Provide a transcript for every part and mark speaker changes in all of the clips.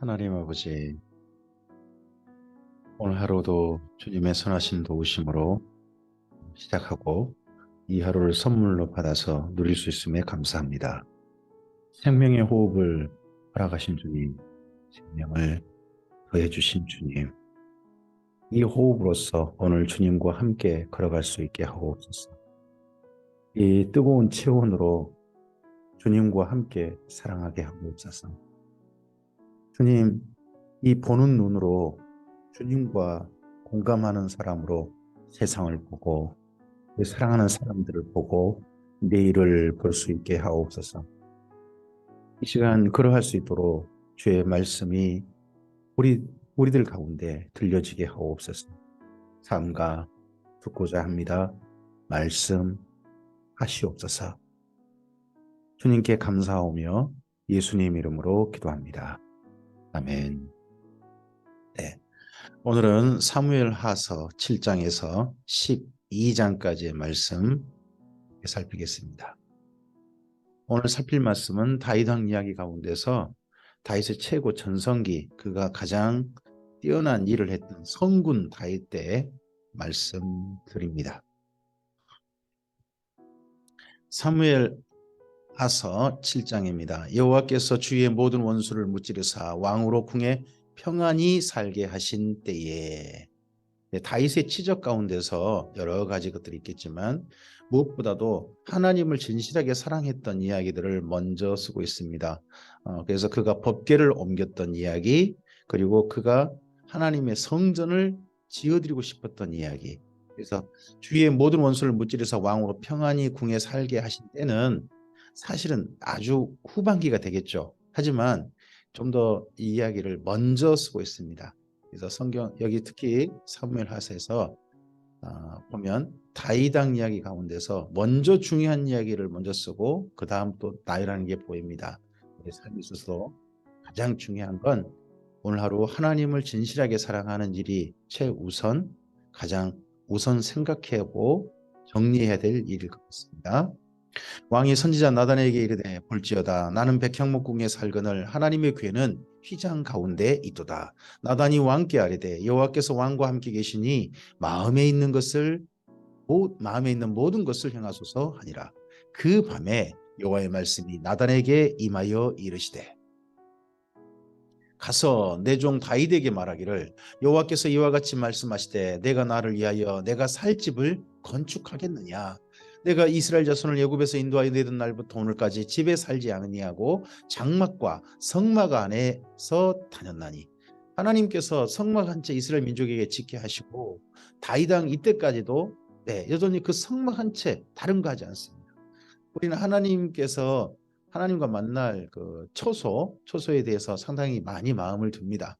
Speaker 1: 하나님 아버지, 오늘 하루도 주님의 선하신 도우심으로 시작하고 이 하루를 선물로 받아서 누릴 수 있음에 감사합니다. 생명의 호흡을 허락하신 주님, 생명을 더해 주신 주님, 이 호흡으로서 오늘 주님과 함께 걸어갈 수 있게 하옵소서. 이 뜨거운 체온으로 주님과 함께 사랑하게 하옵소서. 주님, 이 보는 눈으로 주님과 공감하는 사람으로 세상을 보고 그 사랑하는 사람들을 보고 내일을 볼 수 있게 하옵소서. 이 시간 그러할 수 있도록 주의 말씀이 우리, 우리들 가운데 들려지게 하옵소서. 삼가 듣고자 합니다. 말씀하시옵소서. 주님께 감사하오며 예수님 이름으로 기도합니다. 아멘. 네. 오늘은 사무엘하서 7장에서 12장까지의 말씀 살피겠습니다. 오늘 살필 말씀은 다윗 왕 이야기 가운데서 다윗의 최고 전성기, 그가 가장 뛰어난 일을 했던 성군 다윗 때의 말씀드립니다. 사무엘하서 7장입니다. 여호와께서 주의 모든 원수를 무찌르사 왕으로 궁에 평안히 살게 하신 때에, 다윗의 치적 가운데서 여러 가지 것들이 있겠지만 무엇보다도 하나님을 진실하게 사랑했던 이야기들을 먼저 쓰고 있습니다. 그래서 그가 법궤를 옮겼던 이야기, 그리고 그가 하나님의 성전을 지어드리고 싶었던 이야기. 그래서 주의 모든 원수를 무찌르사 왕으로 평안히 궁에 살게 하신 때는 사실은 아주 후반기가 되겠죠. 하지만 좀 더 이 이야기를 먼저 쓰고 있습니다. 그래서 성경 여기 특히 사무엘하서에서 보면 다윗 왕 이야기 가운데서 먼저 중요한 이야기를 먼저 쓰고 그 다음 또 나이라는 게 보입니다. 우리 삶에 있어서 가장 중요한 건 오늘 하루 하나님을 진실하게 사랑하는 일이 최우선, 가장 우선 생각하고 정리해야 될 일일 것 같습니다. 왕이 선지자 나단에게 이르되 볼지어다 나는 백향목궁에 살거늘 하나님의 궤는 휘장 가운데 있도다. 나단이 왕께 아뢰되 여호와께서 왕과 함께 계시니 마음에 있는 모든 것을 행하소서 하니라. 그 밤에 여호와의 말씀이 나단에게 임하여 이르시되 가서 내 종 다윗에게 말하기를 여호와께서 이와 같이 말씀하시되 내가 나를 위하여 내가 살 집을 건축하겠느냐. 내가 이스라엘 자손을 애굽에서 인도하여 내던 날부터 오늘까지 집에 살지 아니하고 장막과 성막 안에서 다녔나니. 하나님께서 성막 한 채 이스라엘 민족에게 짓게 하시고 다윗 왕 이때까지도 여전히 그 성막 한 채 다른 거 하지 않습니다. 우리는 하나님께서 하나님과 만날 그 초소에 대해서 상당히 많이 마음을 둡니다.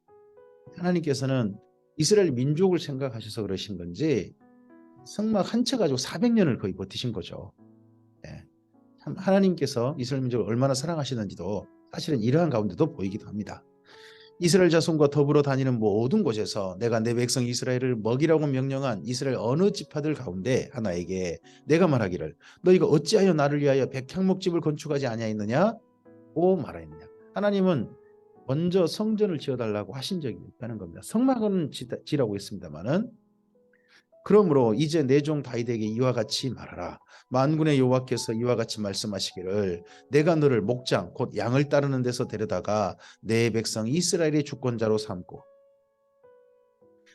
Speaker 1: 하나님께서는 이스라엘 민족을 생각하셔서 그러신 건지 성막 한 채 가지고 400년을 거의 버티신 거죠. 예. 참 하나님께서 이스라엘 민족을 얼마나 사랑하시는지도 사실은 이러한 가운데도 보이기도 합니다. 이스라엘 자손과 더불어 다니는 모든 곳에서 내가 내 백성 이스라엘을 먹이라고 명령한 이스라엘 어느 지파들 가운데 하나에게 내가 말하기를 너희가 어찌하여 나를 위하여 백향목집을 건축하지 아니하였느냐고 말하였느냐. 하나님은 먼저 성전을 지어달라고 하신 적이 있다는 겁니다. 성막은 지라고 했습니다마는 그러므로 이제 내 종 다윗에게 이와 같이 말하라. 만군의 여호와께서 이와 같이 말씀하시기를 내가 너를 목장 곧 양을 따르는 데서 데려다가 내 백성 이스라엘의 주권자로 삼고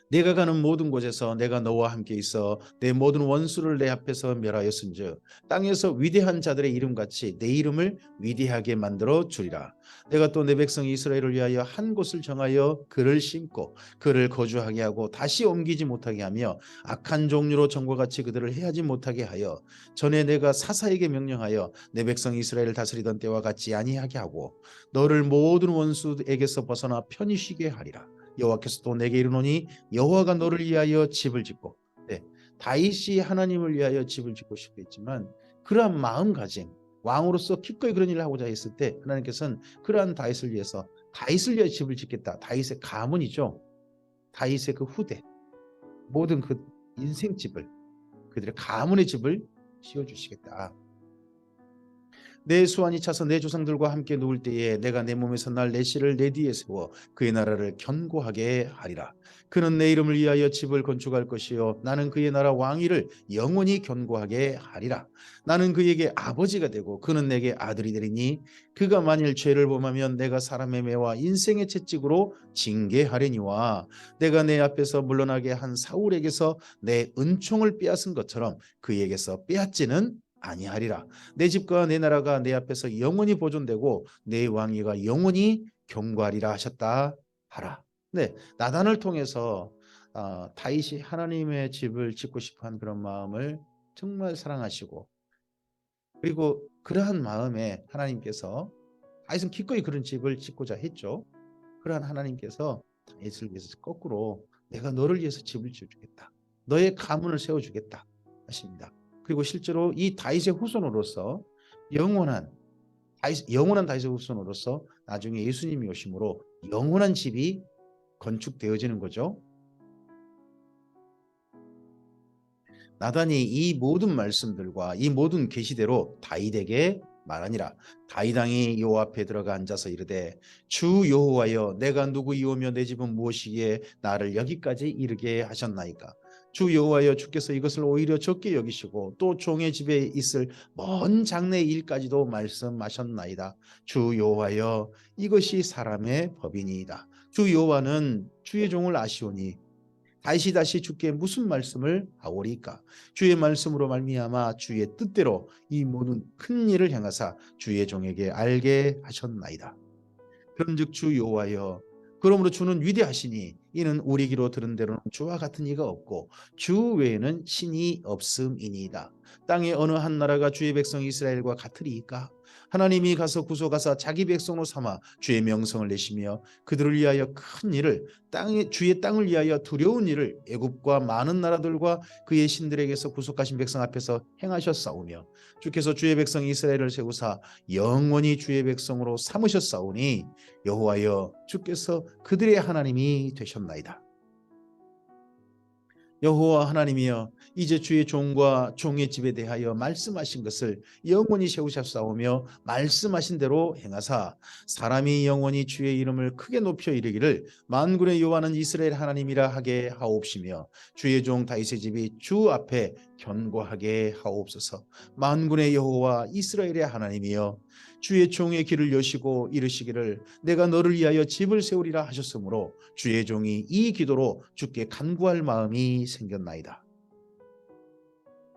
Speaker 1: 내가 가는 모든 곳에서 내가 너와 함께 있어 내 모든 원수를 내 앞에서 멸하였은즉 땅에서 위대한 자들의 이름같이 내 이름을 위대하게 만들어 주리라. 내가 또 내 백성 이스라엘을 위하여 한 곳을 정하여 그를 심고 그를 거주하게 하고 다시 옮기지 못하게 하며 악한 종류로 전과 같이 그들을 해하지 못하게 하여 전에 내가 사사에게 명령하여 내 백성 이스라엘을 다스리던 때와 같이 아니하게 하고 너를 모든 원수에게서 벗어나 편히 쉬게 하리라. 여호와께서 또 내게 이르노니 여호와가 너를 위하여 집을 짓고, 다윗이 하나님을 위하여 집을 짓고 싶었지만 그러한 마음가짐, 왕으로서 기꺼이 그런 일을 하고자 했을 때 하나님께서는 그러한 다윗을 위해서 집을 짓겠다. 다윗의 가문이죠. 다윗의 그 후대, 모든 그 인생집을, 그들의 가문의 집을 지어주시겠다. 내 수완이 차서 내 조상들과 함께 누울 때에 내가 내 몸에서 날 내 씨를 내 뒤에 세워 그의 나라를 견고하게 하리라. 그는 내 이름을 위하여 집을 건축할 것이요 나는 그의 나라 왕위를 영원히 견고하게 하리라. 나는 그에게 아버지가 되고 그는 내게 아들이 되리니 그가 만일 죄를 범하면 내가 사람의 매와 인생의 채찍으로 징계하려니와 내가 내 앞에서 물러나게 한 사울에게서 내 은총을 빼앗은 것처럼 그에게서 빼앗지는 아니하리라. 내 집과 내 나라가 내 앞에서 영원히 보존되고 내 왕위가 영원히 경고하리라 하셨다 하라. 네, 나단을 통해서 다윗이 하나님의 집을 짓고 싶어한 그런 마음을 정말 사랑하시고, 그리고 그러한 마음에 하나님께서 다윗은 기꺼이 그런 집을 짓고자 했죠. 그러한 하나님께서 다윗을 위해서 거꾸로 내가 너를 위해서 집을 지어주겠다, 너의 가문을 세워주겠다 하십니다. 그리고 실제로 이 다윗의 후손으로서 영원한 다윗의 후손으로서 나중에 예수님이 오심으로 영원한 집이 건축되어지는 거죠. 나단이 이 모든 말씀들과 이 모든 계시대로 다윗에게 말하니라. 다윗 왕이 여호와 앞에 들어가 앉아서 이르되 주 여호와여 내가 누구이오며 내 집은 무엇이기에 나를 여기까지 이르게 하셨나이까. 주 여호와여 주께서 이것을 오히려 적게 여기시고 또 종의 집에 있을 먼 장래 일까지도 말씀하셨나이다. 주 여호와여 이것이 사람의 법이니이다. 주 여호와는 주의 종을 아시오니 다시 주께 무슨 말씀을 하오리까. 주의 말씀으로 말미암아 주의 뜻대로 이 모든 큰 일을 행하사 주의 종에게 알게 하셨나이다. 그런즉 주 여호와여 그러므로 주는 위대하시니 이는 우리 귀로 들은 대로는 주와 같은 이가 없고 주 외에는 신이 없음이니이다. 땅의 어느 한 나라가 주의 백성 이스라엘과 같으리이까. 하나님이 가서 구속하사 자기 백성으로 삼아 주의 명성을 내시며 그들을 위하여 큰 일을 주의 땅을 위하여 두려운 일을 애굽과 많은 나라들과 그의 신들에게서 구속하신 백성 앞에서 행하셨사오며 주께서 주의 백성 이스라엘을 세우사 영원히 주의 백성으로 삼으셨사오니 여호와여 주께서 그들의 하나님이 되셨나이다. 여호와 하나님이여 이제 주의 종과 종의 집에 대하여 말씀하신 것을 영원히 세우셨사오며 말씀하신 대로 행하사 사람이 영원히 주의 이름을 크게 높여 이르기를 만군의 여호와는 이스라엘 하나님이라 하게 하옵시며 주의 종 다윗의 집이 주 앞에 견고하게 하옵소서. 만군의 여호와 이스라엘의 하나님이여 주의 종의 길을 여시고 이르시기를 내가 너를 위하여 집을 세우리라 하셨으므로 주의 종이 이 기도로 주께 간구할 마음이 생겼나이다.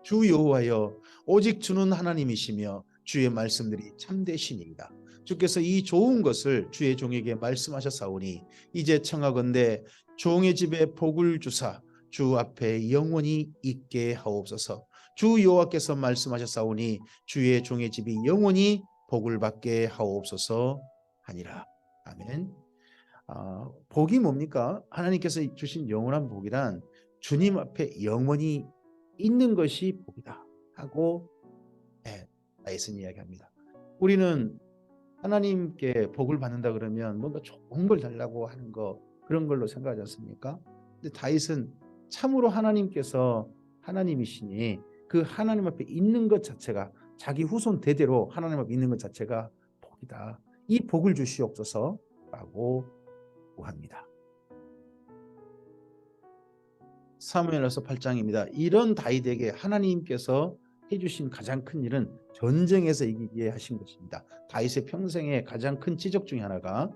Speaker 1: 주 여호와여 오직 주는 하나님이시며 주의 말씀들이 참되시니이다. 주께서 이 좋은 것을 주의 종에게 말씀하셨사오니 이제 청하건대 종의 집에 복을 주사 주 앞에 영원히 있게 하옵소서. 주 여호와께서 말씀하셨사오니 주의 종의 집이 영원히 복을 받게 하옵소서 하니라. 아멘. 복이 뭡니까? 하나님께서 주신 영원한 복이란 주님 앞에 영원히 있는 것이 복이다 하고 다윗은 이야기합니다. 우리는 하나님께 복을 받는다 그러면 뭔가 좋은 걸 달라고 하는 거, 그런 걸로 생각하지 않습니까? 근데 다윗은 참으로 하나님께서 하나님이시니 그 하나님 앞에 있는 것 자체가, 자기 후손 대대로 하나님 앞에 있는 것 자체가 복이다. 이 복을 주시옵소서라고 구합니다. 사무엘서 8장입니다. 이런 다윗에게 하나님께서 해주신 가장 큰 일은 전쟁에서 이기게 하신 것입니다. 다윗의 평생의 가장 큰 지적 중에 하나가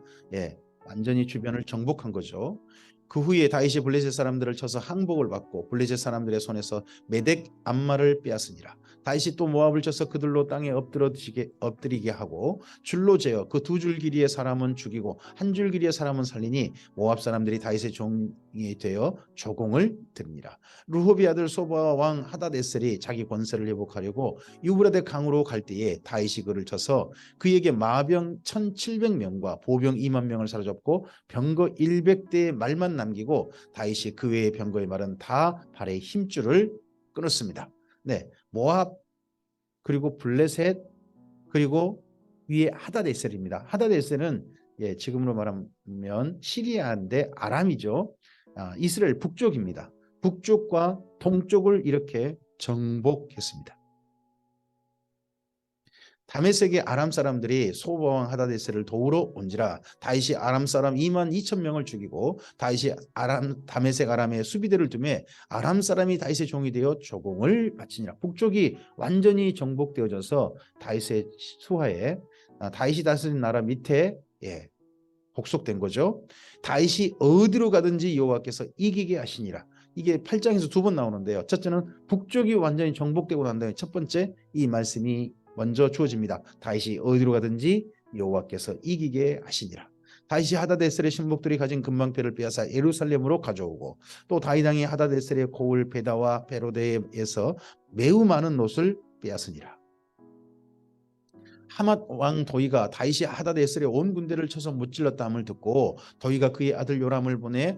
Speaker 1: 완전히 주변을 정복한 거죠. 그 후에 다윗이 블레셋 사람들을 쳐서 항복을 받고 블레셋 사람들의 손에서 메덱 암마를 빼앗으니라. 다윗이 또 모압을 쳐서 그들로 땅에 엎드리게 하고 줄로 재어 그 두 줄 길이의 사람은 죽이고 한 줄 길이의 사람은 살리니 모압 사람들이 다윗의 종이 되어 조공을 드립니다. 르홉의 아들 소바 왕 하닷에셀이 자기 권세를 회복하려고 유브라데 강으로 갈 때에 다윗이 그를 쳐서 그에게 마병 1700명과 보병 2만 명을 사로잡고 병거 100대의 말만 남기고 다윗이 그 외의 병거의 말은 다 발의 힘줄을 끊었습니다. 네, 모압 그리고 블레셋 그리고 위에 하닷에셀입니다. 하닷에셀은 지금으로 말하면 시리아인데 아람이죠. 이스라엘 북쪽입니다. 북쪽과 동쪽을 이렇게 정복했습니다. 다메섹의 아람 사람들이 소바왕 하다데스를 도우러 온지라 다윗이 아람 사람 2만 2천 명을 죽이고 다윗이 다메섹 아람에 수비대를 두매 아람 사람이 다윗의 종이 되어 조공을 바치니라. 북쪽이 완전히 정복되어져서 다윗의 수하에 다윗이 다스린 나라 밑에 복속된 거죠. 다윗이 어디로 가든지 여호와께서 이기게 하시니라. 이게 8장에서 두 번 나오는데요. 첫째는 북쪽이 완전히 정복되고 난 다음에 첫 번째 이 말씀이 먼저 주어집니다. 다윗이 어디로 가든지 여호와께서 이기게 하시니라. 다윗이 하다데셀의 신복들이 가진 금방패를 빼앗아 예루살렘으로 가져오고 또 다윗 왕이 하다데셀의 고을 베다와 베로데에서 매우 많은 옷을 빼앗으니라. 하맛 왕 도이가 다윗이 하다데셀의 온 군대를 쳐서 무찔렀다 함을 듣고 도이가 그의 아들 요람을 보내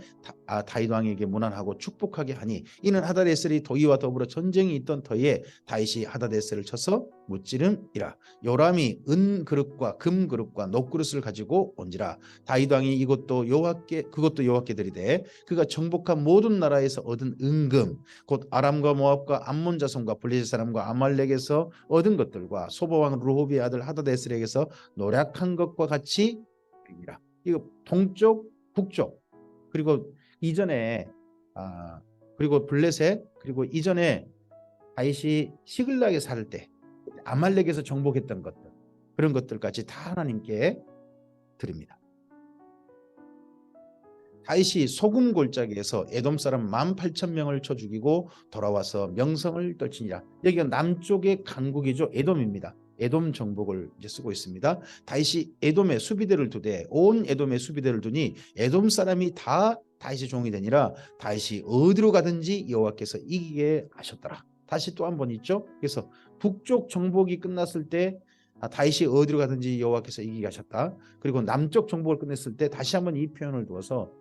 Speaker 1: 다윗 왕에게 문안하고 축복하게 하니 이는 하다데셀이 도이와 더불어 전쟁이 있던 터에 다윗이 하다데셀을 쳐서 무찌름이라. 요람이 은 그릇과 금 그릇과 녹 그릇을 가지고 온지라. 다윗 왕이 그것도 여호와께 드리되 그가 정복한 모든 나라에서 얻은 은금 곧 아람과 모압과 암몬 자손과 블레셋 사람과 아말렉에서 얻은 것들과 소바 왕 르호비의 아들 하다데셀에게서 노략한 것과 같이 드리니라. 이거 동쪽 북쪽 그리고 이전에 그리고 블레셋 그리고 이전에 다윗이 시글락에 살 때 아말렉에서 정복했던 것들 그런 것들까지 다 하나님께 드립니다. 다윗이 소금 골짜기에서 에돔 사람 18,000명을 쳐 죽이고 돌아와서 명성을 떨치니라. 여기가 남쪽의 강국이죠. 에돔입니다. 에돔 정복을 이제 쓰고 있습니다. 다윗이 에돔에 수비대를 두되 온 에돔에 수비대를 두니 에돔 사람이 다 다윗의 종이 되니라. 다윗이 어디로 가든지 여호와께서 이기게 하셨더라. 다시 또 한 번 있죠. 그래서 북쪽 정복이 끝났을 때 다윗이 어디로 가든지 여호와께서 이기게 하셨다. 그리고 남쪽 정복을 끝냈을 때 다시 한번 이 표현을 두어서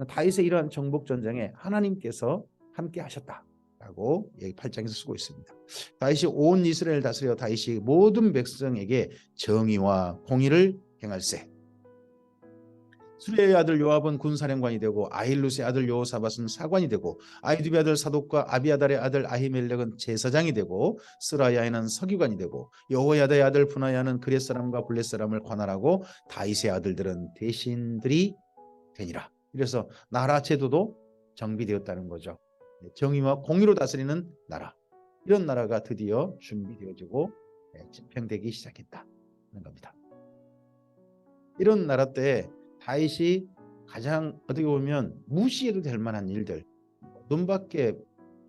Speaker 1: 다윗의 이러한 정복 전쟁에 하나님께서 함께 하셨다라고 여기 8장에서 쓰고 있습니다. 다윗이 온 이스라엘 다스려 다윗이 모든 백성에게 정의와 공의를 행할세. 수레의 아들 요압은 군사령관이 되고 아힐룻의 아들 여호사밧은 사관이 되고 아히두베의 아들 사독과 아비아달의 아들 아히멜렉은 제사장이 되고 스라야에는 서기관이 되고 여호야다의 아들 분하야는 그렛 사람과 블렛 사람을 관할하고 다윗의 아들들은 대신들이 되니라. 그래서 나라 제도도 정비되었다는 거죠. 정의와 공의로 다스리는 나라. 이런 나라가 드디어 준비되어지고 집행되기 시작했다는 겁니다. 이런 나라 때 다윗이 가장 어떻게 보면 무시해도 될 만한 일들, 눈밖에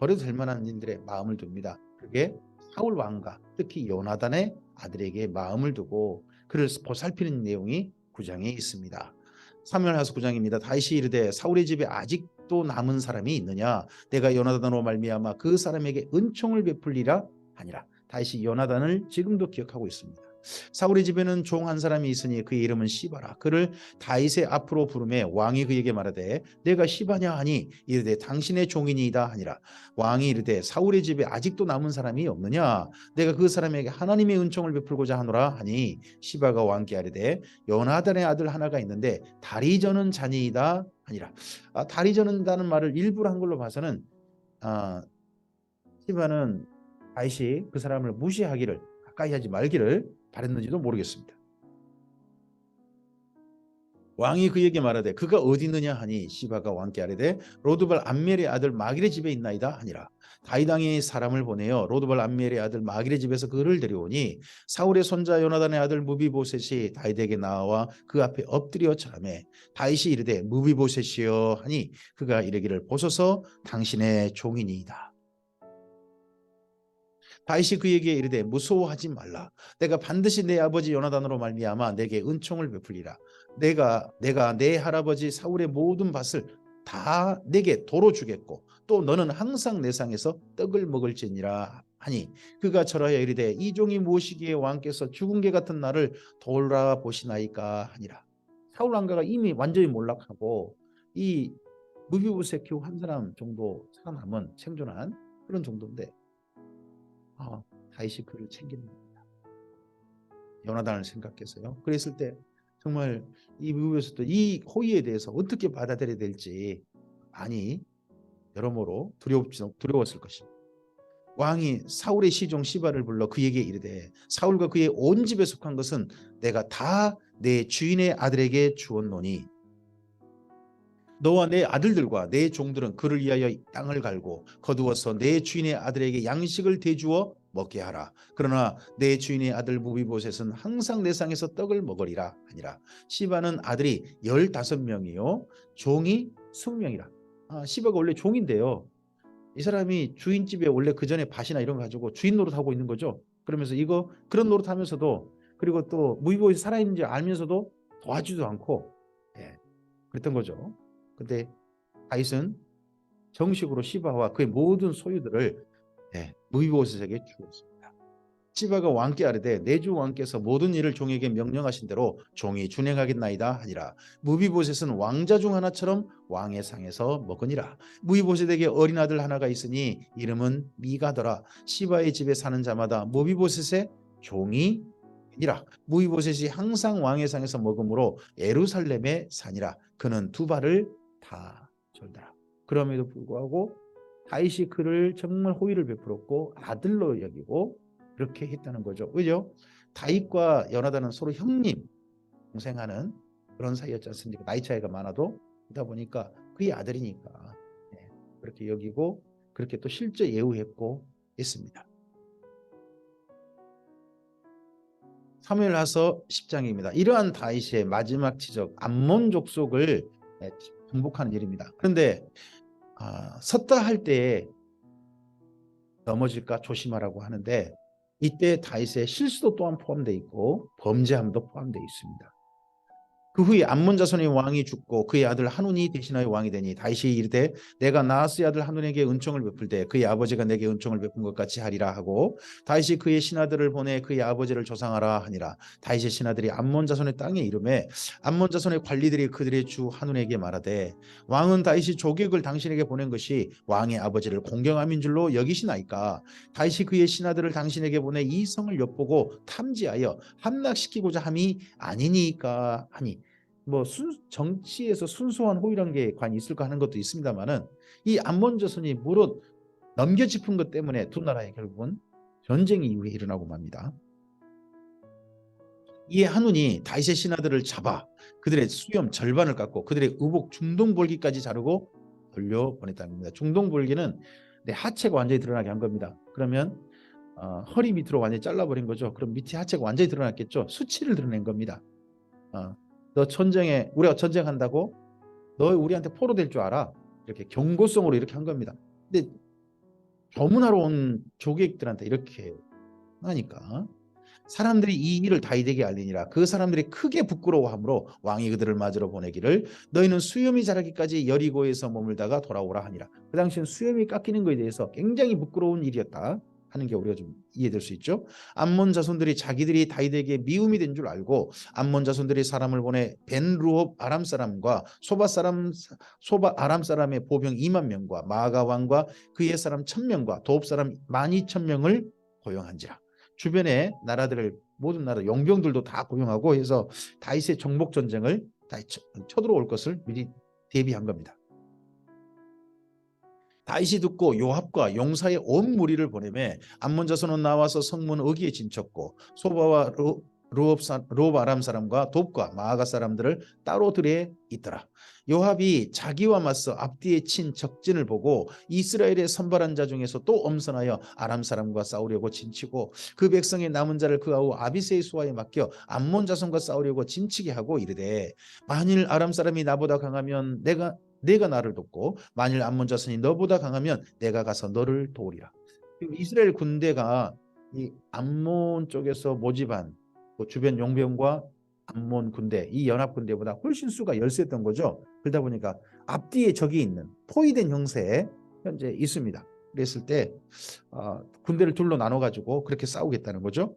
Speaker 1: 버려도 될 만한 일들에 마음을 둡니다. 그게 사울 왕과 특히 요나단의 아들에게 마음을 두고 그를 보살피는 내용이 9장에 있습니다. 사무엘하서 9장입니다. 다윗이 이르되 사울의 집에 아직도 남은 사람이 있느냐? 내가 요나단으로 말미암아 그 사람에게 은총을 베풀리라 하니라. 다윗이 요나단을 지금도 기억하고 있습니다. 사울의 집에는 종 한 사람이 있으니 그의 이름은 시바라. 그를 다윗의 앞으로 부르매 왕이 그에게 말하되 내가 시바냐 하니 이르되 당신의 종이니이다 하니라. 왕이 이르되 사울의 집에 아직도 남은 사람이 없느냐? 내가 그 사람에게 하나님의 은총을 베풀고자 하노라 하니 시바가 왕께 아뢰되 요나단의 아들 하나가 있는데 다리 저는 자니이다 하니라. 다리 저는다는 말을 일부러 한 걸로 봐서는 시바는 다윗이 그 사람을 무시하기를 가까이 하지 말기를 바랬는지도 모르겠습니다. 왕이 그에게 말하되 그가 어디 있느냐 하니 시바가 왕께 아뢰되 로드발 암멜의 아들 마길의 집에 있나이다 하니라. 다윗 왕이 사람을 보내어 로드발 암멜의 아들 마길의 집에서 그를 데려오니 사울의 손자 요나단의 아들 무비보셋이 다윗에게 나와 그 앞에 엎드려 절하매 다윗이 이르되 무비보셋이여 하니 그가 이르기를 보소서 당신의 종이니이다. 다윗이 그에게 이르되 무서워하지 말라. 내가 반드시 내 아버지 요나단으로 말미암아 내게 은총을 베풀리라. 내가 내 할아버지 사울의 모든 밭을 다 내게 도로 주겠고 또 너는 항상 내 상에서 떡을 먹을지니라 하니 그가 절하여 이르되 이 종이 무엇이기에 왕께서 죽은 개 같은 나를 돌아보시나이까 하니라. 사울 왕가가 이미 완전히 몰락하고 이 무비보셋 겨우 한 사람 정도 살아남은 생존한 그런 정도인데 다윗이 그를 챙기는 겁니다. 요나단을 생각해서요. 그랬을 때 정말 이 미국에서도 이 호의에 대해서 어떻게 받아들여야 될지 많이 여러모로 두려웠을 것입니다. 왕이 사울의 시종 시바를 불러 그에게 이르되 사울과 그의 온 집에 속한 것은 내가 다 내 주인의 아들에게 주었노니 너와 내 아들들과 내 종들은 그를 위하여 땅을 갈고 거두어서 내 주인의 아들에게 양식을 대주어 먹게 하라. 그러나 내 주인의 아들 무비보셋은 항상 내 상에서 떡을 먹으리라 하니라. 시바는 아들이 15명이요 종이 20명이라. 시바가 원래 종인데요. 이 사람이 주인집에 원래 그 전에 밭이나 이런 거 가지고 주인 노릇하고 있는 거죠. 그러면서 이거 그런 노릇하면서도 그리고 또 무비보셋이 살아있는지 알면서도 도와주지도 않고 그랬던 거죠. 근데 다윗은 정식으로 시바와 그의 모든 소유들을 무비보셋에게 주었습니다. 시바가 왕께 아뢰되 내 주 왕께서 모든 일을 종에게 명령하신 대로 종이 준행하겠나이다 하니라. 무비보셋은 왕자 중 하나처럼 왕의 상에서 먹으니라. 무비보셋에게 어린 아들 하나가 있으니 이름은 미가더라. 시바의 집에 사는 자마다 무비보셋의 종이 이라. 무비보셋이 항상 왕의 상에서 먹음으로 예루살렘에 사니라. 그는 두 발을 다 절더라. 그럼에도 불구하고 다윗이 그를 정말 호의를 베풀었고 아들로 여기고 그렇게 했다는 거죠. 그죠? 다윗과 요나단은 서로 형님, 동생하는 그런 사이였지 않습니까? 나이 차이가 많아도 그러다 보니까 그의 아들이니까 그렇게 여기고 그렇게 또 실제 예우했고 했습니다. 사무엘하서 10장입니다. 이러한 다윗의 마지막 지적 암몬 족속을 정복하는 일입니다. 그런데 섰다 할 때에 넘어질까 조심하라고 하는데 이때 다윗의 실수도 또한 포함되어 있고 범죄함도 포함되어 있습니다. 그 후에 암몬 자손의 왕이 죽고 그의 아들 한운이 대신하여 왕이 되니 다윗이 이르되 내가 나하스의 아들 한운에게 은총을 베풀 때 그의 아버지가 내게 은총을 베푼 것 같이 하리라 하고 다윗이 그의 신하들을 보내 그의 아버지를 조상하라 하니라. 다윗의 신하들이 암몬 자손의 땅에 이르매 암몬 자손의 관리들이 그들의 주 한운에게 말하되 왕은 다윗이 조객을 당신에게 보낸 것이 왕의 아버지를 공경함인 줄로 여기시나이까. 다윗이 그의 신하들을 당신에게 보내 이 성을 엿보고 탐지하여 함락시키고자 함이 아니니까 하니. 정치에서 순수한 호의란 게 과연 있을까 하는 것도 있습니다만은 이 암몬 자손이 무릇 넘겨짚은 것 때문에 두 나라의 결국은 전쟁이 이후에 일어나고 맙니다. 이에 한운이 다윗의 신하들을 잡아 그들의 수염 절반을 깎고 그들의 의복 중동볼기까지 자르고 돌려보냈다는 겁니다. 중동볼기는 내 하체가 완전히 드러나게 한 겁니다. 그러면 허리 밑으로 완전히 잘라버린 거죠. 그럼 밑에 하체가 완전히 드러났겠죠. 수치를 드러낸 겁니다. 너 전쟁에 우리가 전쟁한다고 너 우리한테 포로 될 줄 알아? 이렇게 경고성으로 이렇게 한 겁니다. 근데 조문하러 온 조객들한테 이렇게 하니까 사람들이 이 일을 다윗에게 알리니라. 그 사람들이 크게 부끄러워하므로 왕이 그들을 맞으러 보내기를 너희는 수염이 자라기까지 여리고에서 머물다가 돌아오라 하니라. 그 당시엔 수염이 깎이는 것에 대해서 굉장히 부끄러운 일이었다 하는 게 우리가 좀 이해될 수 있죠. 암몬 자손들이 자기들이 다윗에게 미움이 된 줄 알고 암몬 자손들이 사람을 보내 벤루옵 아람 사람과 소바 아람 사람의 보병 2만 명과 마가 왕과 그의 사람 1000명과 도읍 사람 12,000명을 고용한지라. 주변의 나라들을 모든 나라 용병들도 다 고용하고 해서 다윗의 정복 전쟁을 쳐들어올 것을 미리 대비한 겁니다. 다윗이 듣고 요압과 용사의 온 무리를 보내매 암몬 자손은 나와서 성문 어귀에 진쳤고 소바와 루옵 아람 사람과 돕과 마아가 사람들을 따로 들에 있더라. 요압이 자기와 맞서 앞뒤에 친 적진을 보고 이스라엘의 선발한 자 중에서 또 엄선하여 아람 사람과 싸우려고 진치고 그 백성의 남은 자를 그 아우 아비새의 수하에 맡겨 암몬 자손과 싸우려고 진치게 하고 이르되 만일 아람 사람이 나보다 강하면 내가 나를 돕고 만일 암몬 자손이 너보다 강하면 내가 가서 너를 도우리라. 이스라엘 군대가 이 암몬 쪽에서 모집한 주변 용병과 암몬 군대, 이 연합 군대보다 훨씬 수가 열세였던 거죠. 그러다 보니까 앞뒤에 적이 있는 포위된 형세에 현재 있습니다. 그랬을 때 군대를 둘로 나눠 가지고 그렇게 싸우겠다는 거죠.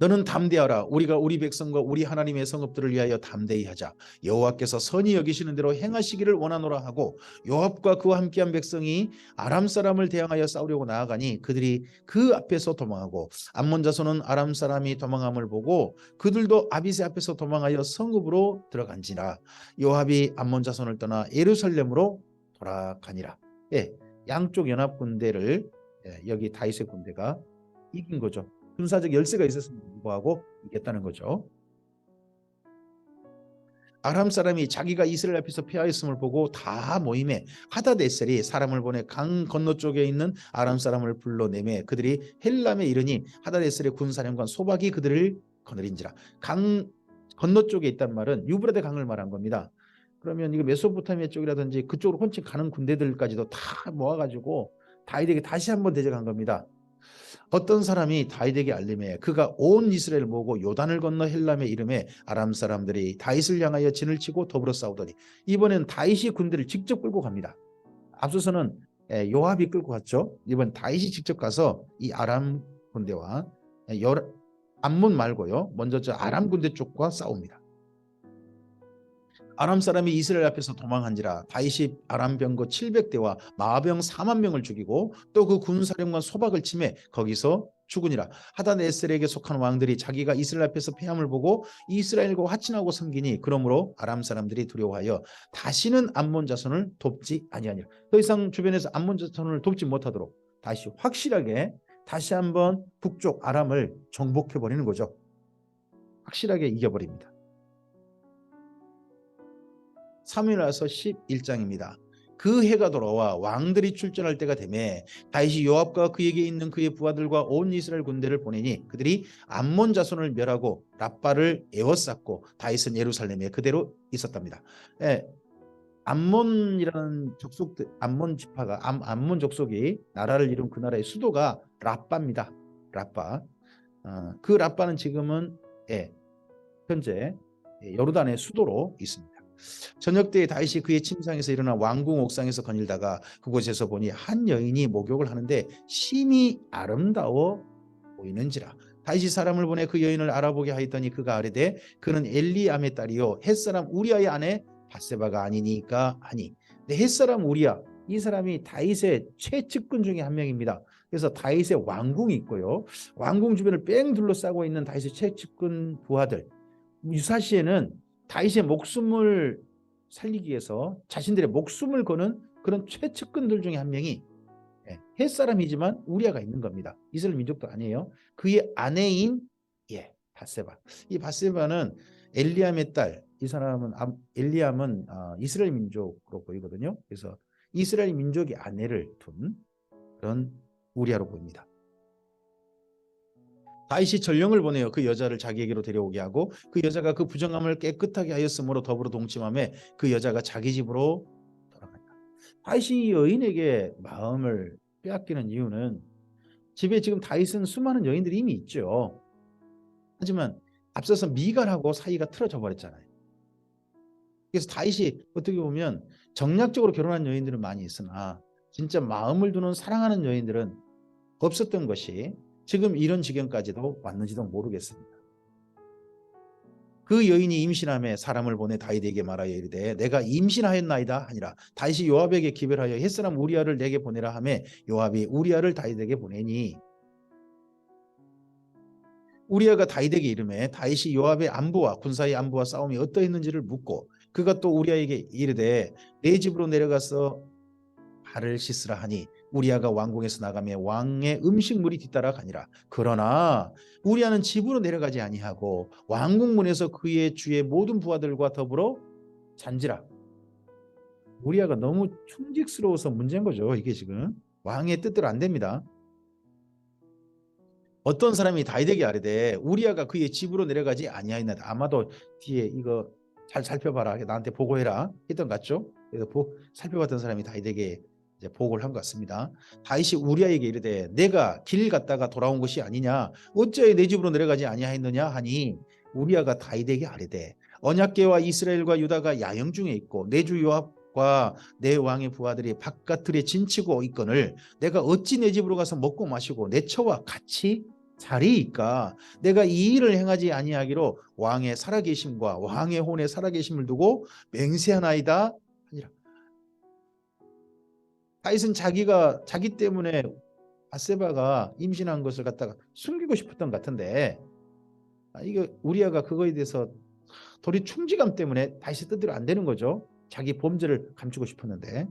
Speaker 1: 너는 담대하라. 우리가 우리 백성과 우리 하나님의 성읍들을 위하여 담대히 하자. 여호와께서 선히 여기시는 대로 행하시기를 원하노라 하고 요압과 그와 함께한 백성이 아람 사람을 대항하여 싸우려고 나아가니 그들이 그 앞에서 도망하고 암몬 자손은 아람 사람이 도망함을 보고 그들도 아비새 앞에서 도망하여 성읍으로 들어간지라. 요압이 암몬 자손을 떠나 예루살렘으로 돌아가니라. 양쪽 연합 군대를 여기 다윗의 군대가 이긴 거죠. 군사적 열세가 있었음에도 불구하고 이겼다는 거죠. 아람 사람이 자기가 이스라엘 앞에서 패하였음을 보고 다 모임에 하다데셀이 사람을 보내 강 건너쪽에 있는 아람 사람을 불러내매 그들이 헬람에 이르니 하다데셀의 군사령관 소박이 그들을 거느린지라. 강 건너쪽에 있단 말은 유브라데 강을 말한 겁니다. 그러면 이거 메소포타미아 쪽이라든지 그쪽으로 혼칭 가는 군대들까지도 다 모아가지고 다윗에게 다시 한번 대적한 겁니다. 어떤 사람이 다윗에게 알림해 그가 온 이스라엘 모으고 요단을 건너 헬람에 이름에 아람 사람들이 다윗을 향하여 진을 치고 더불어 싸우더니 이번엔 다윗이 군대를 직접 끌고 갑니다. 앞서서는 요압이 끌고 갔죠. 이번 다윗이 직접 가서 이 아람 군대와 암몬 말고요. 먼저 저 아람 군대 쪽과 싸웁니다. 아람 사람이 이스라엘 앞에서 도망한지라 다윗이 아람 병거 700대와 마병 4만 명을 죽이고 또 그 군사령관 소박을 치매 거기서 죽으니라. 하다네셀에게 속한 왕들이 자기가 이스라엘 앞에서 패함을 보고 이스라엘과 화친하고 섬기니 그러므로 아람 사람들이 두려워하여 다시는 암몬 자손을 돕지 아니하니라. 더 이상 주변에서 암몬 자손을 돕지 못하도록 다시 확실하게 다시 한번 북쪽 아람을 정복해 버리는 거죠. 확실하게 이겨버립니다. 사무엘하서 11장입니다. 그 해가 돌아와 왕들이 출전할 때가 되매 다윗이 요압과 그에게 있는 그의 부하들과 온 이스라엘 군대를 보내니 그들이 암몬 자손을 멸하고 랍바를 에워쌌고 다윗은 예루살렘에 그대로 있었답니다. 암몬이라는 족속들, 암몬 지파가 암몬 족속이 나라를 이룬 그 나라의 수도가 랍바입니다. 랍바. 그 랍바는 지금은 현재 요르단의 수도로 있습니다. 저녁 때에 다윗이 그의 침상에서 일어나 왕궁 옥상에서 거닐다가 그곳에서 보니 한 여인이 목욕을 하는데 심히 아름다워 보이는지라. 다윗이 사람을 보내 그 여인을 알아보게 하였더니 그가 아뢰되 그는 엘리암의 딸이요 햇사람 우리아의 아내 밧세바가 아니니까 하니. 근데 햇사람 우리아 이 사람이 다윗의 최측근 중에 한 명입니다. 그래서 다윗의 왕궁이 있고요. 왕궁 주변을 뺑 둘러싸고 있는 다윗의 최측근 부하들. 유사시에는 다윗의 목숨을 살리기 위해서 자신들의 목숨을 거는 그런 최측근들 중에 한 명이 햇사람이지만 우리아가 있는 겁니다. 이스라엘 민족도 아니에요. 그의 아내인 밧세바. 이 밧세바는 엘리암의 딸. 이 사람은 엘리암은 이스라엘 민족으로 보이거든요. 그래서 이스라엘 민족의 아내를 둔 그런 우리아로 보입니다. 다윗이 전령을 보내어 그 여자를 자기에게로 데려오게 하고 그 여자가 그 부정함을 깨끗하게 하였으므로 더불어 동침하며 그 여자가 자기 집으로 돌아간다. 다윗이 여인에게 마음을 빼앗기는 이유는 집에 지금 다윗은 수많은 여인들이 이미 있죠. 하지만 앞서서 미갈하고 사이가 틀어져 버렸잖아요. 그래서 다윗이 어떻게 보면 정략적으로 결혼한 여인들은 많이 있으나 진짜 마음을 두는 사랑하는 여인들은 없었던 것이 지금 이런 지경까지도 왔는지도 모르겠습니다. 그 여인이 임신함에 사람을 보내 다윗에게 말하여 이르되 내가 임신하였나이다 하니라. 다윗이 요압에게 기별하여 햇사람 우리아를 내게 보내라 하매 요압이 우리아를 다윗에게 보내니 우리아가 다윗에게 이르매 다윗이 요압의 안부와 군사의 안부와 싸움이 어떠했는지를 묻고 그가 또 우리아에게 이르되 내 집으로 내려가서 발을 씻으라 하니 우리아가 왕궁에서 나가며 왕의 음식물이 뒤따라 가니라. 그러나 우리아는 집으로 내려가지 아니하고 왕궁 문에서 그의 주의 모든 부하들과 더불어 잔지라. 우리아가 너무 충직스러워서 문제인 거죠. 이게 지금 왕의 뜻대로 안 됩니다. 어떤 사람이 다윗에게 아뢰되 우리아가 그의 집으로 내려가지 아니하였나이다. 아마도 뒤에 이거 잘 살펴봐라 나한테 보고해라 했던 것 같죠. 그래서 살펴봤던 사람이 다윗에게 이제 보고를 한 것 같습니다. 다윗이 우리아에게 이르되 내가 길 갔다가 돌아온 것이 아니냐 어찌하여 내 집으로 내려가지 아니하였느냐 하니 우리아가 다윗에게 아뢰되 언약궤와 이스라엘과 유다가 야영 중에 있고 내 주 요압과 내 왕의 부하들이 바깥들에 진치고 있거늘 내가 어찌 내 집으로 가서 먹고 마시고 내 처와 같이 자리이까. 내가 이 일을 행하지 아니하기로 왕의 살아계심과 왕의 혼의 살아계심을 두고 맹세하나이다 하니라. 다윗은 자기 때문에 밧세바가 임신한 것을 갖다가 숨기고 싶었던 것 같은데 이거 우리아가 그거에 대해서 도리 충직함 때문에 다윗의 뜻대로 안 되는 거죠. 자기 범죄를 감추고 싶었는데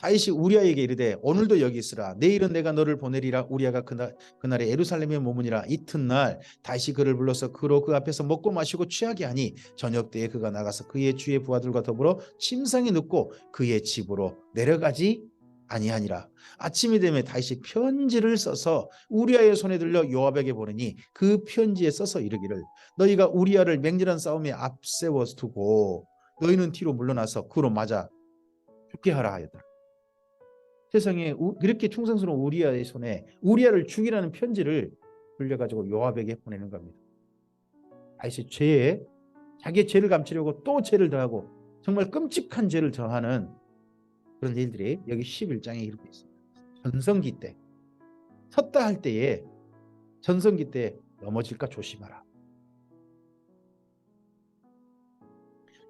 Speaker 1: 다윗이 우리아에게 이르되 오늘도 여기 있으라. 내일은 내가 너를 보내리라. 우리아가 그날에 예루살렘에 머무니라. 이튿날 다윗이 그를 불러서 그로 그 앞에서 먹고 마시고 취하게 하니 저녁 때에 그가 나가서 그의 주의 부하들과 더불어 침상에 눕고 그의 집으로 내려가지 아니하니라. 아침이 되면 다윗이 편지를 써서 우리아의 손에 들려 요압에게 보내니 그 편지에 써서 이르기를 너희가 우리아를 맹렬한 싸움에 앞세워 두고 너희는 뒤로 물러나서 그로 맞아 죽게 하라 하였다. 세상에 그렇게 충성스러운 우리아의 손에 우리아를 죽이라는 편지를 돌려가지고 요압에게 보내는 겁니다. 다윗이 자기의 죄를 감추려고 또 죄를 더하고 정말 끔찍한 죄를 더하는 그런 일들이 여기 11장에 이렇게 있습니다. 전성기 때 섰다 할 때에 전성기 때 넘어질까 조심하라.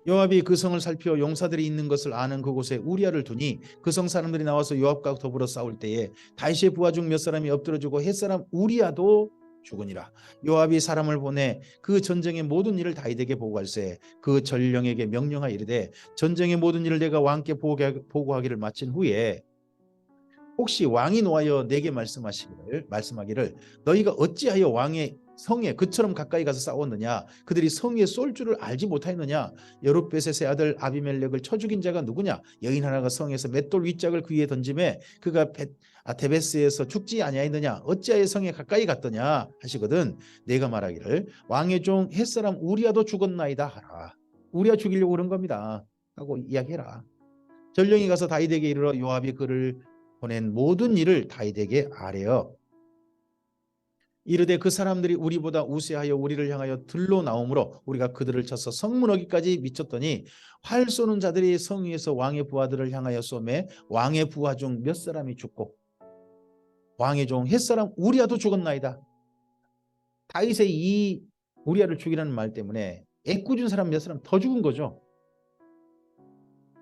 Speaker 1: 요압이 그 성을 살피어 용사들이 있는 것을 아는 그곳에 우리아를 두니 그 성 사람들이 나와서 요압과 더불어 싸울 때에 다윗의 부하 중 몇 사람이 엎드러지고 햇사람 우리아도 죽으니라. 요압이 사람을 보내 그 전쟁의 모든 일을 다윗에게 보고할세 그 전령에게 명령하여 이르되 전쟁의 모든 일을 내가 왕께 보고하기를 마친 후에 혹시 왕이 노하여 내게 말씀하기를 너희가 어찌하여 왕의 성에 그처럼 가까이 가서 싸웠느냐 그들이 성에 쏠 줄을 알지 못하였느냐 여룻베셋의 아들 아비멜렉을 쳐 죽인 자가 누구냐 여인 하나가 성에서 맷돌 윗짝을 그 위에 던짐에 그가 데베스에서 죽지 아니하였느냐 어찌하여 성에 가까이 갔더냐 하시거든 내가 말하기를 왕의 종 햇사람 우리아도 죽었나이다 하라. 우리아 죽이려고 그런 겁니다 하고 이야기해라. 전령이 가서 다윗에게 이르러 요압이 그를 보낸 모든 일을 다윗에게 아뢰어 이르되 그 사람들이 우리보다 우세하여 우리를 향하여 들로 나오므로 우리가 그들을 쳐서 성문어기까지 미쳤더니 활 쏘는 자들이 성 위에서 왕의 부하들을 향하여 쏘매 왕의 부하 중 몇 사람이 죽고 왕의 종 햇사람 우리아도 죽었나이다. 다윗의 이 우리아를 죽이라는 말 때문에 애꿎은 사람 몇 사람 더 죽은 거죠.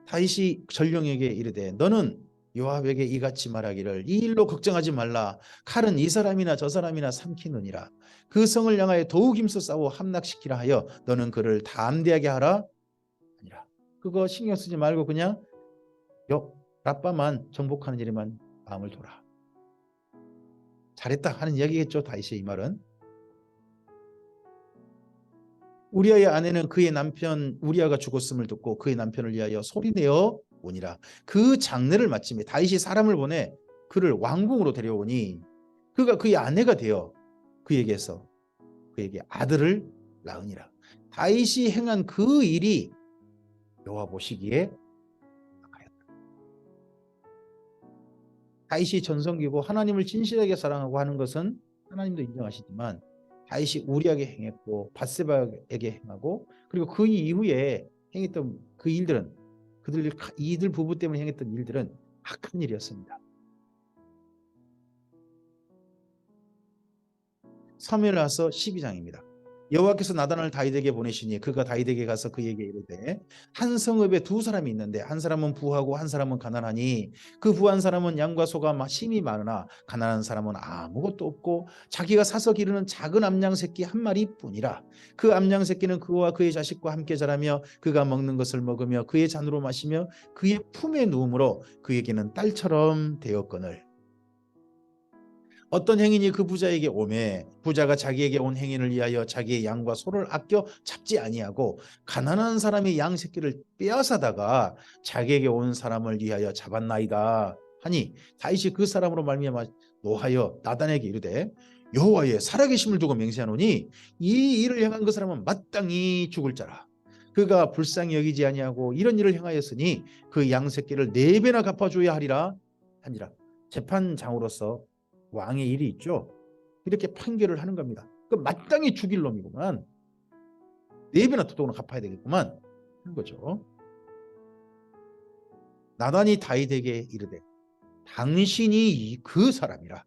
Speaker 1: 다윗이 전령에게 이르되 너는 요압에게 이같이 말하기를 이 일로 걱정하지 말라. 칼은 이 사람이나 저 사람이나 삼키느니라. 그 성을 향하여 더욱 힘써 싸워 함락시키라 하여 너는 그를 담대하게 하라 아니라. 그거 신경 쓰지 말고 그냥 라빠만 정복하는 일에만 마음을 둬라. 잘했다 하는 이야기겠죠. 다윗의 이 말은. 우리아의 아내는 그의 남편 우리아가 죽었음을 듣고 그의 남편을 위하여 소리내어 오니라. 그 장례를 마침에 다윗이 사람을 보내 그를 왕궁으로 데려오니 그가 그의 아내가 되어 그에게 아들을 낳으니라. 다윗이 행한 그 일이 여호와 보시기에 악하였다. 다윗이 전성기고 하나님을 진실하게 사랑하고 하는 것은 하나님도 인정하시지만 다윗이 우리아에게 행했고 밧세바에게 행하고 그리고 그 이후에 행했던 그 일들은 이들 부부 때문에 행했던 일들은 악한 일이었습니다. 사무엘하서 12장입니다. 여호와께서 나단을 다윗에게 보내시니 그가 다윗에게 가서 그에게 이르되 한 성읍에 두 사람이 있는데 한 사람은 부하고 한 사람은 가난하니 그 부한 사람은 양과 소가 힘이 많으나 가난한 사람은 아무것도 없고 자기가 사서 기르는 작은 암양 새끼 한 마리뿐이라. 그 암양 새끼는 그와 그의 자식과 함께 자라며 그가 먹는 것을 먹으며 그의 잔으로 마시며 그의 품에 누움으로 그에게는 딸처럼 되었거늘 어떤 행인이 그 부자에게 오매 부자가 자기에게 온 행인을 위하여 자기의 양과 소를 아껴 잡지 아니하고 가난한 사람의 양 새끼를 빼앗아다가 자기에게 온 사람을 위하여 잡았나이다 하니 다윗이 그 사람으로 말미암아 노하여 나단에게 이르되 여호와의 살아계심을 두고 맹세하노니 이 일을 행한 그 사람은 마땅히 죽을 자라. 그가 불쌍히 여기지 아니하고 이런 일을 행하였으니 그 양 새끼를 4배나 갚아줘야 하리라 하니라. 재판장으로서 왕의 일이 있죠. 이렇게 판결을 하는 겁니다. 그 마땅히 죽일 놈이구만. 4배나 도둑으로 갚아야 되겠구만 하는 거죠. 나단이 다윗에게 이르되 당신이 그 사람이라.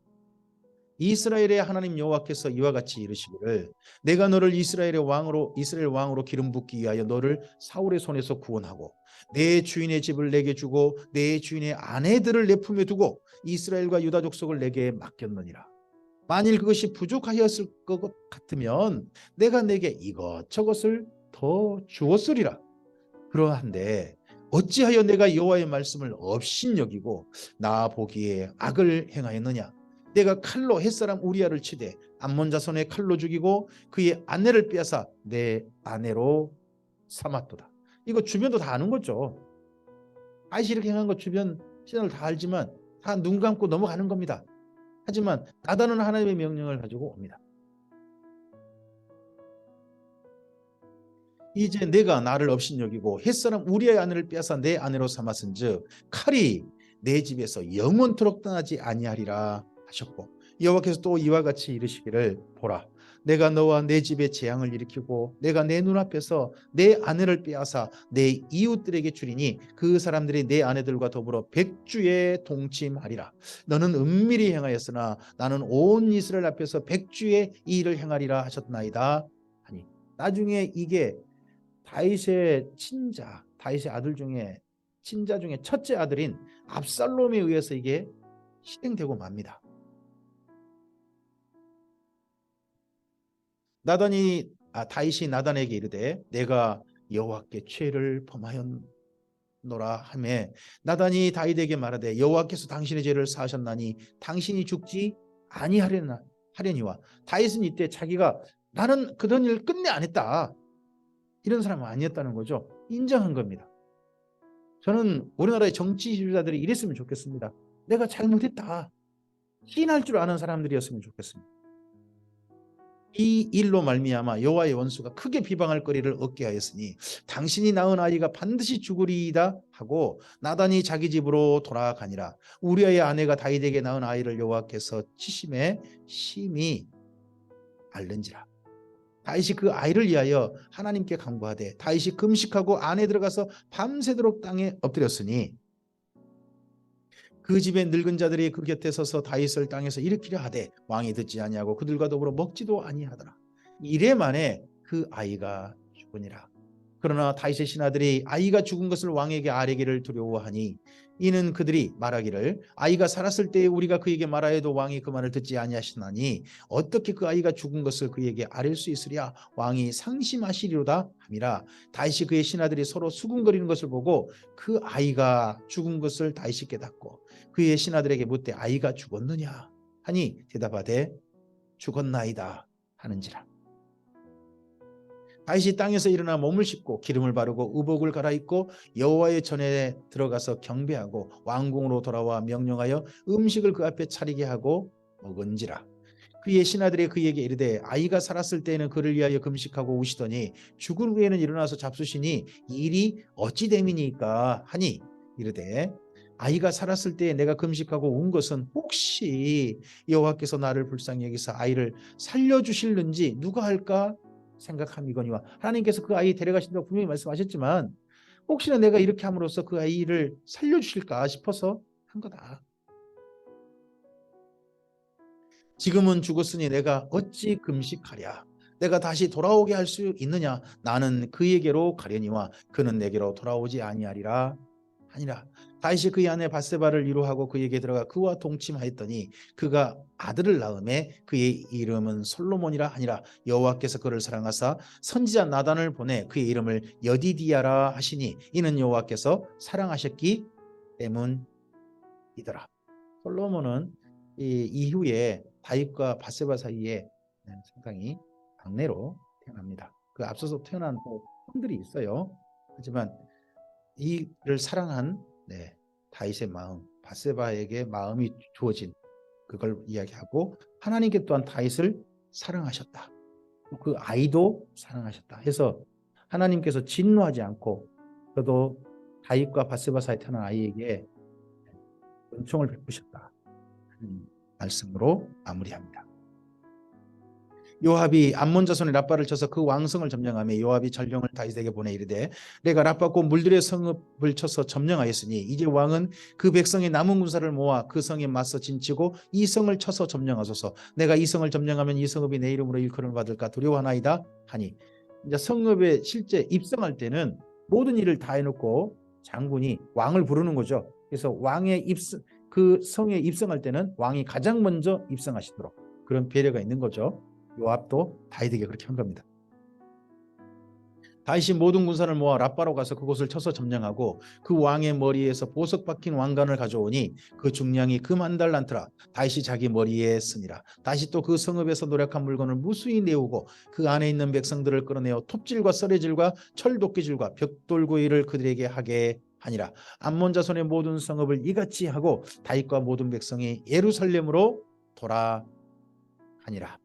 Speaker 1: 이스라엘의 하나님 여호와께서 이와 같이 이르시기를 내가 너를 이스라엘 왕으로 기름 붓기 위하여 너를 사울의 손에서 구원하고 내 주인의 집을 내게 주고 내 주인의 아내들을 내 품에 두고 이스라엘과 유다 족속을 내게 맡겼느니라. 만일 그것이 부족하였을 것 같으면 내가 내게 이것저것을 더 주었으리라. 그러한데 어찌하여 내가 여호와의 말씀을 업신여기고 나 보기에 악을 행하였느냐. 내가 칼로 햇사람 우리아를 치되 암몬 자손의 칼로 죽이고 그의 아내를 빼앗아 내 아내로 삼았도다. 이거 주변도 다 아는 거죠. 다윗이 이렇게 행한 거 주변 신하들 다 알지만 다 눈 감고 넘어가는 겁니다. 하지만 나단은 하나님의 명령을 가지고 옵니다. 이제 내가 나를 업신여기고 햇사람 우리의 아내를 빼앗아 내 아내로 삼았은즉 칼이 내 집에서 영원토록 떠나지 아니하리라 하셨고, 여호와께서 또 이와 같이 이르시기를 보라, 내가 너와 내 집에 재앙을 일으키고 내가 내 눈앞에서 내 아내를 빼앗아 내 이웃들에게 주리니 그 사람들이 내 아내들과 더불어 백주에 동침하리라. 너는 은밀히 행하였으나 나는 온 이스라엘 앞에서 백주에 이 일을 행하리라 하셨나이다 하니, 나중에 이게 다윗의 친자, 다윗의 아들 중에 친자 중에 첫째 아들인 압살롬에 의해서 이게 실행되고 맙니다. 다윗이 나단에게 이르되 내가 여호와께 죄를 범하였노라 하매, 나단이 다윗에게 말하되 여호와께서 당신의 죄를 사하셨나니 당신이 죽지 아니하려니와. 다윗은 이때 자기가 나는 그런 일을 끝내 안 했다, 이런 사람은 아니었다는 거죠. 인정한 겁니다. 저는 우리나라의 정치 지도자들이 이랬으면 좋겠습니다. 내가 잘못했다, 시인할 줄 아는 사람들이었으면 좋겠습니다. 이 일로 말미암아 여호와의 원수가 크게 비방할 거리를 얻게 하였으니 당신이 낳은 아이가 반드시 죽으리이다 하고 나단이 자기 집으로 돌아가니라. 우리아의 아내가 다윗에게 낳은 아이를 여호와께서 치심에 심히 알른지라. 다윗이 그 아이를 위하여 하나님께 간구하되 다윗이 금식하고 안에 들어가서 밤새도록 땅에 엎드렸으니 그 집의 늙은 자들이 그 곁에 서서 다윗을 땅에서 일으키려 하되 왕이 듣지 아니하고 그들과 더불어 먹지도 아니하더라. 이래 만에 그 아이가 죽으니라. 그러나 다윗의 신하들이 아이가 죽은 것을 왕에게 아뢰기를 두려워하니, 이는 그들이 말하기를 아이가 살았을 때에 우리가 그에게 말하여도 왕이 그 말을 듣지 아니하시나니 어떻게 그 아이가 죽은 것을 그에게 아뢰 수 있으랴. 왕이 상심하시리로다 함이라. 다윗이 그의 신하들이 서로 수군거리는 것을 보고 그 아이가 죽은 것을 다윗이 깨닫고 그의 신하들에게 묻되 아이가 죽었느냐 하니 대답하되 죽었나이다 하는지라. 다윗이 땅에서 일어나 몸을 씻고 기름을 바르고 의복을 갈아입고 여호와의 전에 들어가서 경배하고 왕궁으로 돌아와 명령하여 음식을 그 앞에 차리게 하고 먹은지라. 그의 신하들이 그에게 이르되 아이가 살았을 때에는 그를 위하여 금식하고 우시더니 죽은 후에는 일어나서 잡수시니 이 일이 어찌 됨이니까 하니, 이르되 아이가 살았을 때에 내가 금식하고 운 것은 혹시 여호와께서 나를 불쌍히 여기서 아이를 살려주실는지 누가 할까 생각함이거니와. 하나님께서 그 아이 데려가신다고 분명히 말씀하셨지만 혹시나 내가 이렇게 함으로써 그 아이를 살려주실까 싶어서 한 거다. 지금은 죽었으니 내가 어찌 금식하랴. 내가 다시 돌아오게 할 수 있느냐. 나는 그에게로 가려니와 그는 내게로 돌아오지 아니하리라 하니라. 다윗이 그의 아내 밧세바를 위로하고 그에게 들어가 그와 동침하였더니 그가 아들을 낳음에 그의 이름은 솔로몬이라 하니라. 여호와께서 그를 사랑하사 선지자 나단을 보내 그의 이름을 여디디야라 하시니 이는 여호와께서 사랑하셨기 때문이더라. 솔로몬은 이후에 다윗과 밧세바 사이에 상당히 막내로 태어납니다. 그 앞서서 태어난 형들이 있어요. 하지만 이를 사랑한 다윗의 마음, 밧세바에게 마음이 주어진 그걸 이야기하고, 하나님께 또한 다윗을 사랑하셨다, 그 아이도 사랑하셨다 해서 하나님께서 진노하지 않고 그래도 다윗과 밧세바 사이에 태어난 아이에게 은총을 베푸셨다 하는 말씀으로 마무리합니다. 요압이 암몬 자손의 랍바를 쳐서 그 왕성을 점령하며 요압이 전령을 다윗에게 보내 이르되 내가 랍바고 물들의 성읍을 쳐서 점령하였으니 이제 왕은 그 백성의 남은 군사를 모아 그 성에 맞서 진치고 이 성을 쳐서 점령하소서. 내가 이 성을 점령하면 이 성읍이 내 이름으로 일컬음을 받을까 두려워하나이다 하니, 이제 성읍에 실제 입성할 때는 모든 일을 다 해놓고 장군이 왕을 부르는 거죠. 그래서 그 성에 입성할 때는 왕이 가장 먼저 입성하시도록 그런 배려가 있는 거죠. 요압도 다윗에게 그렇게 한 겁니다. 다윗이 모든 군사를 모아 랍바로 가서 그곳을 쳐서 점령하고 그 왕의 머리에서 보석 박힌 왕관을 가져오니 그 중량이 금 한 달란트라. 다윗이 자기 머리에 쓰니라. 다윗이 또 그 성읍에서 노력한 물건을 무수히 내오고 그 안에 있는 백성들을 끌어내어 톱질과 썰레질과 철도끼질과 벽돌구이를 그들에게 하게 하니라. 암몬 자손의 모든 성읍을 이같이 하고 다윗과 모든 백성이 예루살렘으로 돌아가니라.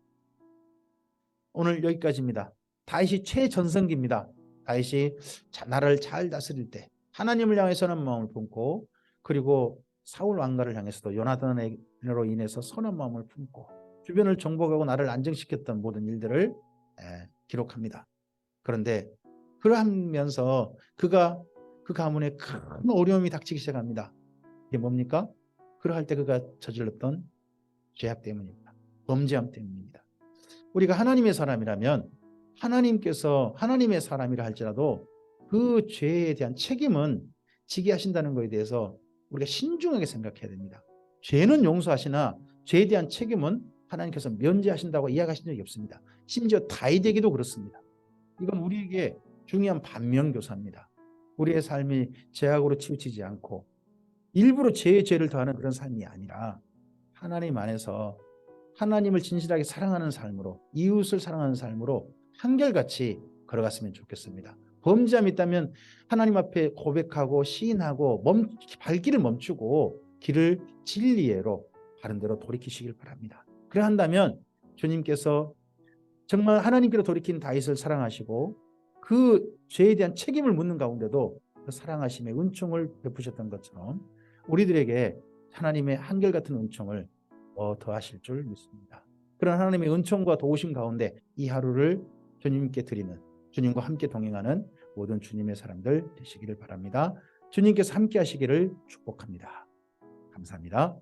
Speaker 1: 오늘 여기까지입니다. 다윗이 최전성기입니다. 다윗이 나라를 잘 다스릴 때 하나님을 향해서는 마음을 품고, 그리고 사울 왕가를 향해서도 요나단으로 인해서 선한 마음을 품고 주변을 정복하고 나를 안정시켰던 모든 일들을 기록합니다. 그런데 그러면서 그가 그 가문에 큰 어려움이 닥치기 시작합니다. 이게 뭡니까? 그러할 때 그가 저질렀던 죄악 때문입니다. 범죄함 때문입니다. 우리가 하나님의 사람이라면 하나님께서 하나님의 사람이라 할지라도 그 죄에 대한 책임은 지게 하신다는 것에 대해서 우리가 신중하게 생각해야 됩니다. 죄는 용서하시나 죄에 대한 책임은 하나님께서 면제하신다고 이야기하신 적이 없습니다. 심지어 다윗에게도 그렇습니다. 이건 우리에게 중요한 반면교사입니다. 우리의 삶이 죄악으로 치우치지 않고 일부러 죄에 죄를 더하는 그런 삶이 아니라 하나님 안에서 하나님을 진실하게 사랑하는 삶으로, 이웃을 사랑하는 삶으로 한결같이 걸어갔으면 좋겠습니다. 범죄함이 있다면 하나님 앞에 고백하고 시인하고 발길을 멈추고 길을 진리로 바른 대로 돌이키시길 바랍니다. 그래 한다면 주님께서 정말 하나님께로 돌이킨 다윗을 사랑하시고 그 죄에 대한 책임을 묻는 가운데도 그 사랑하심의 은총을 베푸셨던 것처럼 우리들에게 하나님의 한결같은 은총을 더하실 줄 믿습니다. 그런 하나님의 은총과 도우심 가운데 이 하루를 주님께 드리는, 주님과 함께 동행하는 모든 주님의 사람들 되시기를 바랍니다. 주님께서 함께 하시기를 축복합니다. 감사합니다.